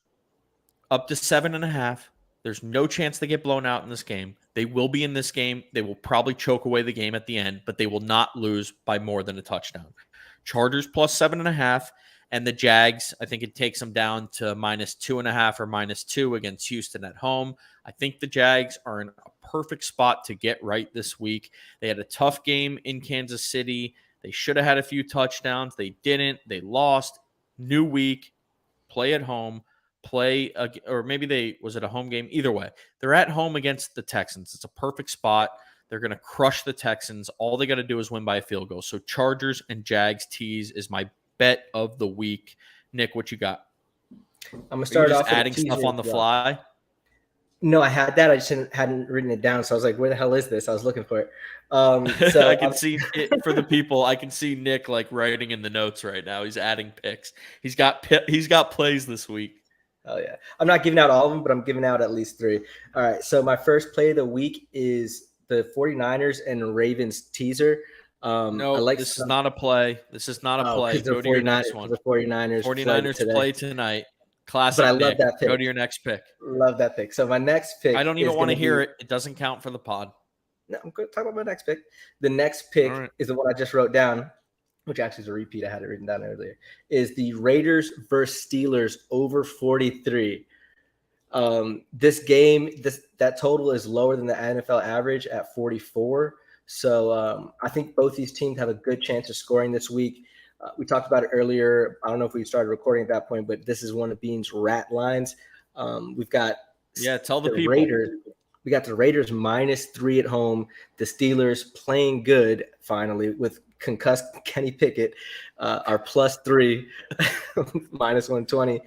up to 7.5. There's no chance they get blown out in this game. They will be in this game. They will probably choke away the game at the end, but they will not lose by more than a touchdown. Chargers plus 7.5, and the Jags, I think it takes them down to -2.5 or -2 against Houston at home. I think the Jags are in a perfect spot to get right this week. They had a tough game in Kansas City. They should have had a few touchdowns. They didn't. They lost. New week, play at home. Or maybe was it a home game? Either way, they're at home against the Texans. It's a perfect spot. They're going to crush the Texans. All they got to do is win by a field goal. So Chargers and Jags tease is my bet of the week. Nick, what you got? I'm gonna Are start you off just with a adding stuff teaser on the as well. fly? No, I had that. I just hadn't written it down. So I was like, where the hell is this? I was looking for it. So I can see it for the people. I can see Nick like writing in the notes right now. He's adding picks. He's got plays this week. Oh, yeah. I'm not giving out all of them, but I'm giving out at least 3. All right. So my first play of the week is the 49ers and Ravens teaser. No, this is not a play. This is not a play. Go to your next one. The 49ers, 49ers play tonight. Classic. But I love Nick. that pick. Go to your next pick. Love that pick. So my next pick. I don't even is want to gonna hear be- it. It doesn't count for the pod. No, I'm going to talk about my next pick. The next pick All right. is the one I just wrote down, which actually is a repeat. I had it written down earlier. Is the Raiders versus Steelers over 43. This game, that total is lower than the NFL average at 44. So I think both these teams have a good chance of scoring this week. We talked about it earlier. I don't know if we started recording at that point, but this is one of Bean's rat lines. We've got Tell the people. Raiders. We got the Raiders -3 at home. The Steelers playing good finally with concussed Kenny Pickett are +3, -120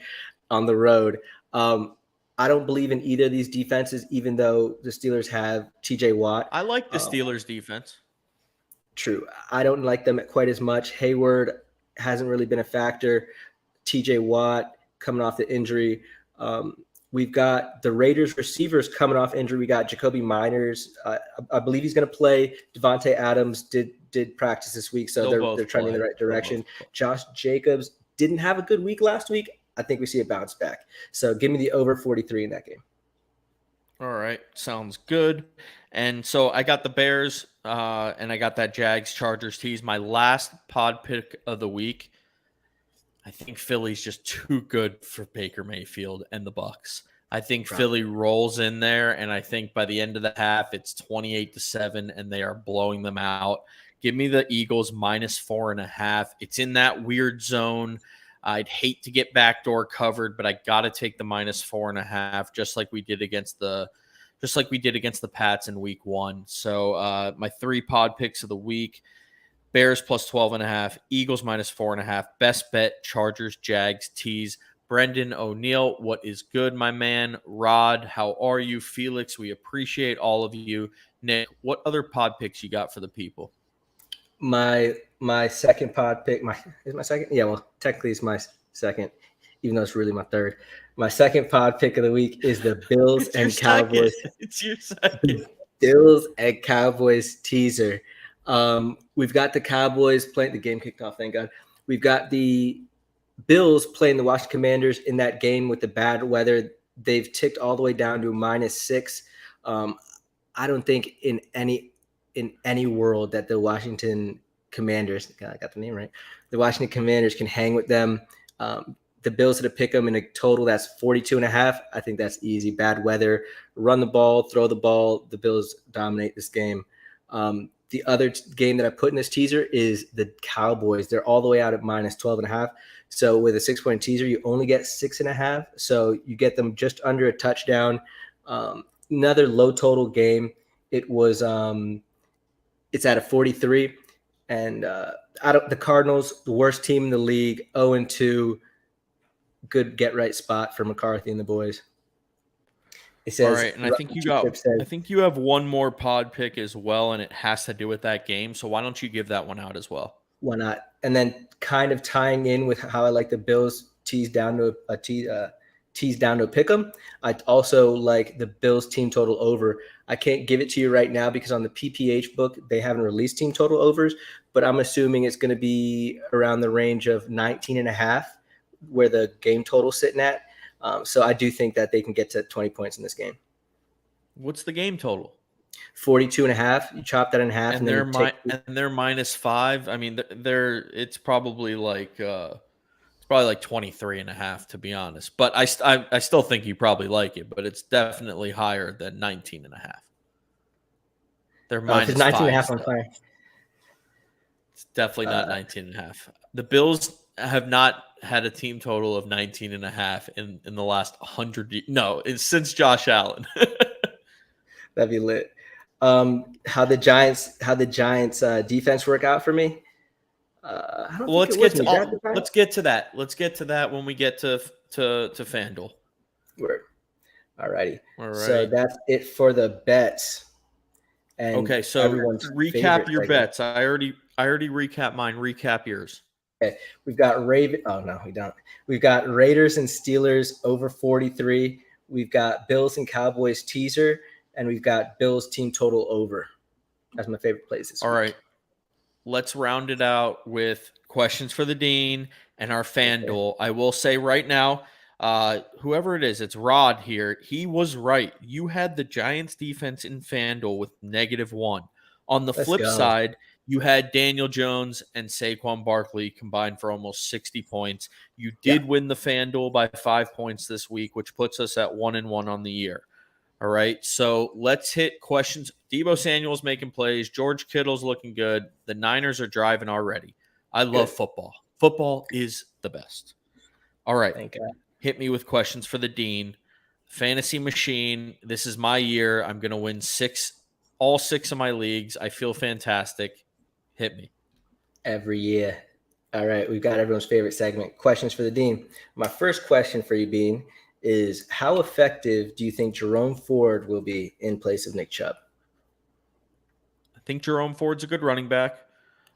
on the road. I don't believe in either of these defenses, even though the Steelers have TJ Watt. I like the Steelers defense. True. I don't like them quite as much. Hayward hasn't really been a factor. TJ Watt coming off the injury. We've got the Raiders receivers coming off injury. We got Jacoby Miners. I believe he's going to play. Devontae Adams did practice this week, so they're trending in the right direction. Josh Jacobs didn't have a good week last week. I think we see a bounce back. So give me the over 43 in that game. All right, sounds good. And so I got the Bears, and I got that Jags Chargers tease. My last pod pick of the week. I think Philly's just too good for Baker Mayfield and the Bucks. I think Philly rolls in there, and I think by the end of the half, it's 28-7, and they are blowing them out. Give me the Eagles -4.5. It's in that weird zone. I'd hate to get backdoor covered, but I got to take the -4.5, just like we did against the Pats in week 1. So my 3 pod picks of the week: Bears +12.5, Eagles -4.5. Best bet: Chargers, Jags, tease. Brendan O'Neill, what is good, my man? Rod, how are you? Felix, we appreciate all of you. Nick, what other pod picks you got for the people? My second pod pick, is my second? Yeah, well, technically it's my second, even though it's really my third. My second pod pick of the week is the Bills and Cowboys. It's your second. Bills and Cowboys teaser. We've got the Cowboys playing. The game kicked off, thank God. We've got the Bills playing the Washington Commanders in that game with the bad weather. They've ticked all the way down to -6. I don't think in any world that the Washington Commanders, I got the name right, the Washington Commanders can hang with them. The Bills had to pick them in a total that's 42.5. I think that's easy. Bad weather, run the ball, throw the ball. The Bills dominate this game. The other game that I put in this teaser is the Cowboys. They're all the way out at -12.5. So with a 6-point teaser, you only get 6.5. So you get them just under a touchdown. Another low total game. It was it's at a 43, and the Cardinals, the worst team in the league, 0-2. Good get right spot for McCarthy and the boys. It says, all right, and I think you have one more pod pick as well, and it has to do with that game. So why don't you give that one out as well? Why not? And then kind of tying in with how I like the Bills tease down to a pick 'em. I also like the Bills team total over. I can't give it to you right now because on the PPH book they haven't released team total overs, but I'm assuming it's going to be around the range of 19.5, where the game total's sitting at. So I do think that they can get to 20 points in this game. What's the game total? 42.5. You chop that in half, and they're -5. I mean, it's probably like 23.5, to be honest. But I still think you probably like it, but it's definitely higher than 19.5. They're minus 19.5 5. on fire. It's definitely not 19.5. The Bills have not had a team total of 19.5 in the last 100 years. No, it's since Josh Allen. That'd be lit. How the Giants defense work out for me? Let's get to that. Let's get to that when we get to FanDuel. Word. All righty. So that's it for the bets. And okay, so recap your bets. I already recapped mine. Recap yours. Okay, we've got Oh no, we don't. We've got Raiders and Steelers over 43. We've got Bills and Cowboys teaser, and we've got Bills team total over. That's my favorite plays this week. All right, let's round it out with questions for the Dean and our FanDuel. Okay. I will say right now, whoever it is, it's Rod here. He was right. You had the Giants defense in FanDuel with -1. On the flip side, you had Daniel Jones and Saquon Barkley combined for almost 60 points. You did win the FanDuel by 5 points this week, which puts us at 1-1 on the year. All right, so let's hit questions. Deebo Samuel's making plays. George Kittle's looking good. The Niners are driving already. I love football. Football is the best. All right, thank God. Hit me with questions for the Dean. Fantasy Machine, this is my year. I'm going to win all six of my leagues. I feel fantastic. Hit me. Every year. All right, we've got everyone's favorite segment, questions for the Dean. My first question for you, Bean, is how effective do you think Jerome Ford will be in place of Nick Chubb? I think Jerome Ford's a good running back.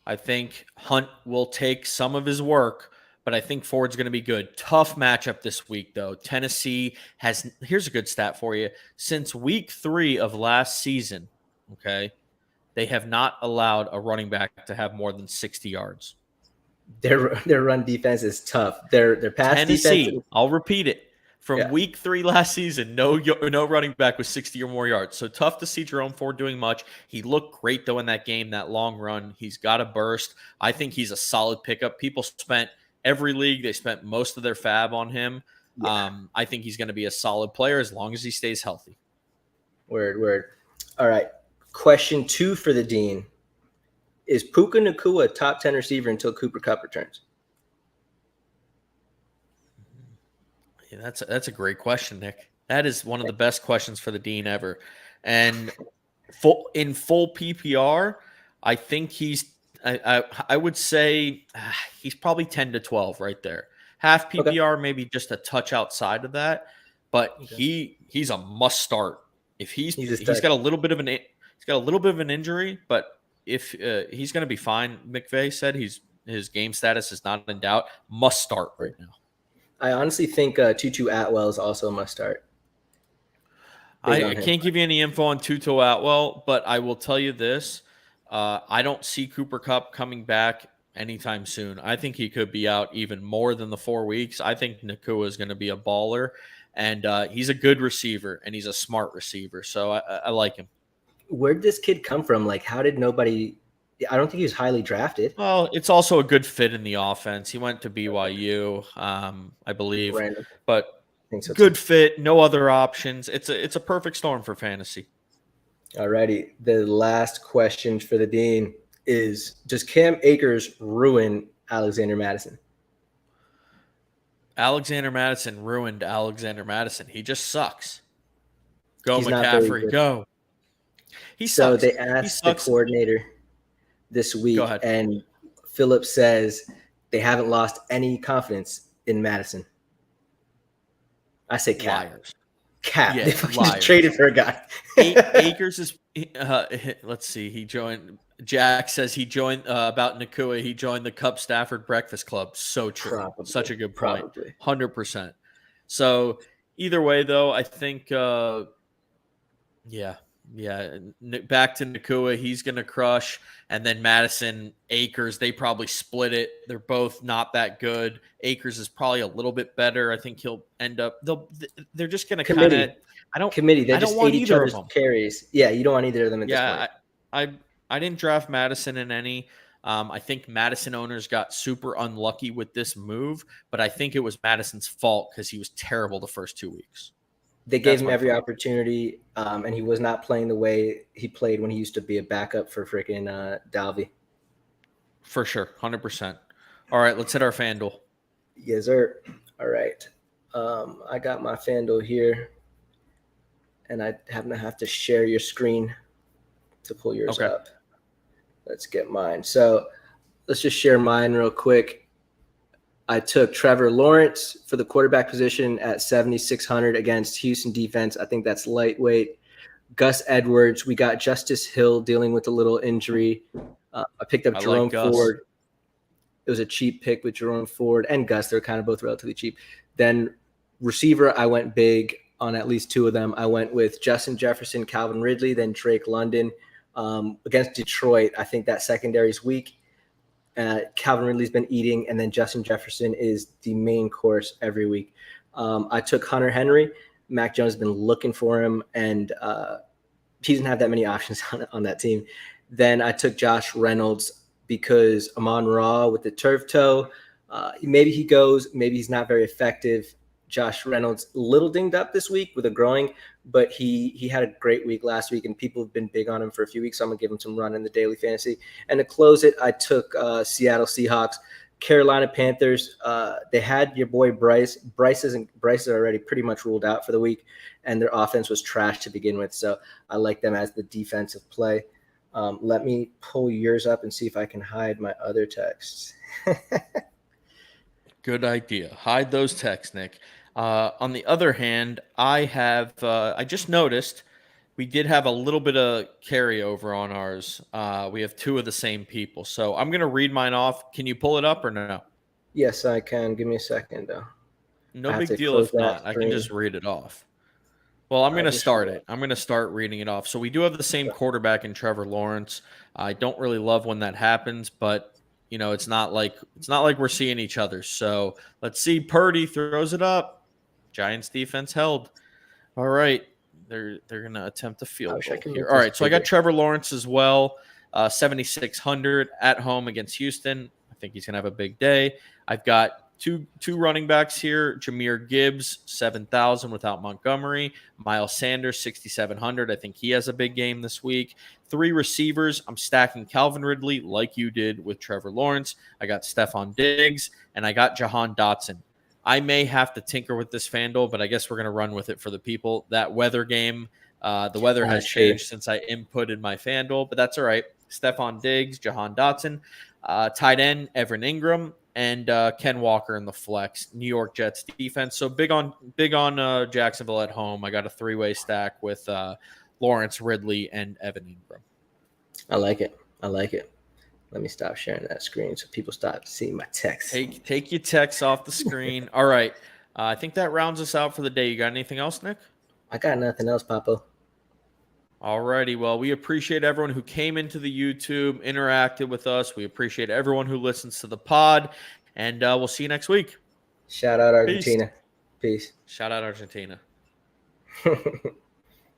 I think Hunt will take some of his work, but I think Ford's going to be good. Tough matchup this week, though. Tennessee has, here's a good stat for you. Since week 3 of last season, okay, they have not allowed a running back to have more than 60 yards. Their run defense is tough. Their pass Tennessee, defense. I'll repeat it. From week 3 last season, no running back with 60 or more yards. So tough to see Jerome Ford doing much. He looked great, though, in that game, that long run. He's got a burst. I think he's a solid pickup. People spent every league, they spent most of their fab on him. Yeah. I think he's going to be a solid player as long as he stays healthy. Word. All right. Question 2 for the Dean. Is Puka Nacua a top 10 receiver until Cooper Kupp returns? Yeah, that's a great question, Nick. That is one of the best questions for the Dean ever. And in full PPR, I think I would say he's probably 10 to 12 right there. Half PPR, maybe just a touch outside of that, but he's a must start. If he's got a little bit of an injury, but if he's going to be fine. McVay said his game status is not in doubt. Must start right now. I honestly think Tutu Atwell is also a must start. I can't give you any info on Tutu Atwell, but I will tell you this. I don't see Cooper Kupp coming back anytime soon. I think he could be out even more than the 4 weeks. I think Nacua is going to be a baller, and he's a good receiver, and he's a smart receiver. So I like him. Where'd this kid come from? Like, how did nobody – I don't think he was highly drafted. Well, it's also a good fit in the offense. He went to BYU, I believe. Random. But I think so good too. fit, no other options. It's a perfect storm for fantasy. All righty. The last question for the Dean is, does Cam Akers ruin Alexander Madison? Alexander Madison ruined Alexander Madison. He just sucks. Go, He's not very McCaffrey, good. go. He So sucks. they asked the coordinator this week, and Philip says they haven't lost any confidence in Madison. I say cap. Liars. Cap. Yeah, They fucking liars. just traded for a guy. Akers is let's see. He joined. Jack says he joined about Nacua. He joined the Cup Stafford Breakfast Club. So true. Probably. Such a good point. Probably. 100%. So either way, though, I think back to Nacua. He's going to crush. And then Madison, Akers, they probably split it. They're both not that good. Akers is probably a little bit better. I think he'll end up. They're just going to kind of. Committee. They I just don't want ate each either other's of them. carries. Yeah, you don't want either of them at this point. I didn't draft Madison in any. I think Madison owners got super unlucky with this move, but I think it was Madison's fault because he was terrible the first 2 weeks. They gave him every opportunity, and he was not playing the way he played when he used to be a backup for freaking Dalvey. For sure, 100%. All right, let's hit our FanDuel. Yes, sir. All right. I got my FanDuel here, and I happen to have to share your screen to pull yours up. Let's get mine. So let's just share mine real quick. I took Trevor Lawrence for the quarterback position at 7,600 against Houston defense. I think that's lightweight. Gus Edwards. We got Justice Hill dealing with a little injury. I picked up Jerome Ford. It was a cheap pick with Jerome Ford and Gus. They're kind of both relatively cheap. Then receiver, I went big on at least 2 of them. I went with Justin Jefferson, Calvin Ridley, then Drake London. Against Detroit, I think that secondary is weak. Calvin Ridley's been eating, and then Justin Jefferson is the main course every week. I took Hunter Henry. Mac Jones has been looking for him, and he doesn't have that many options on that team. Then I took Josh Reynolds because Amon-Ra with the turf toe. Maybe he goes, maybe he's not very effective. Josh Reynolds, a little dinged up this week with a groin, but he had a great week last week, and people have been big on him for a few weeks, so I'm going to give him some run in the daily fantasy. And to close it, I took Seattle Seahawks. Carolina Panthers, they had your boy Bryce. Bryce is already pretty much ruled out for the week, and their offense was trash to begin with, so I like them as the defensive play. Let me pull yours up and see if I can hide my other texts. Good idea. Hide those texts, Nick. On the other hand, I just noticed we did have a little bit of carryover on ours. We have 2 of the same people. So I'm going to read mine off. Can you pull it up or no? Yes, I can. Give me a second, though. No I have big to deal close if that not. I can just screen. read it off. Well, I'm going to Just start read it. I'm going to start reading it off. So we do have the same quarterback in Trevor Lawrence. I don't really love when that happens, but it's not like we're seeing each other. So let's see. Purdy throws it up. Giants defense held. All right. They're going to attempt a I field wish I goal could here. make All this right. So I got bigger. Trevor Lawrence as well. 7,600 at home against Houston. I think he's going to have a big day. I've got two running backs here. Jahmyr Gibbs, 7,000 without Montgomery. Miles Sanders, 6,700. I think he has a big game this week. 3 receivers. I'm stacking Calvin Ridley like you did with Trevor Lawrence. I got Stephon Diggs, and I got Jahan Dotson. I may have to tinker with this FanDuel, but I guess we're going to run with it for the people. That weather game, the weather has True. changed since I inputted my FanDuel, but that's all right. Stephon Diggs, Jahan Dotson, tight end, Evan Ingram, and Ken Walker in the flex. New York Jets defense. So big on Jacksonville at home. I got a 3-way stack with Lawrence, Ridley, and Evan Ingram. I like it. Let me stop sharing that screen so people stop seeing my text. Take your text off the screen. All right. I think that rounds us out for the day. You got anything else, Nick? I got nothing else, Papo. All righty. Well, we appreciate everyone who came into the YouTube, interacted with us. We appreciate everyone who listens to the pod. And we'll see you next week. Shout out Argentina. Peace. Shout out Argentina.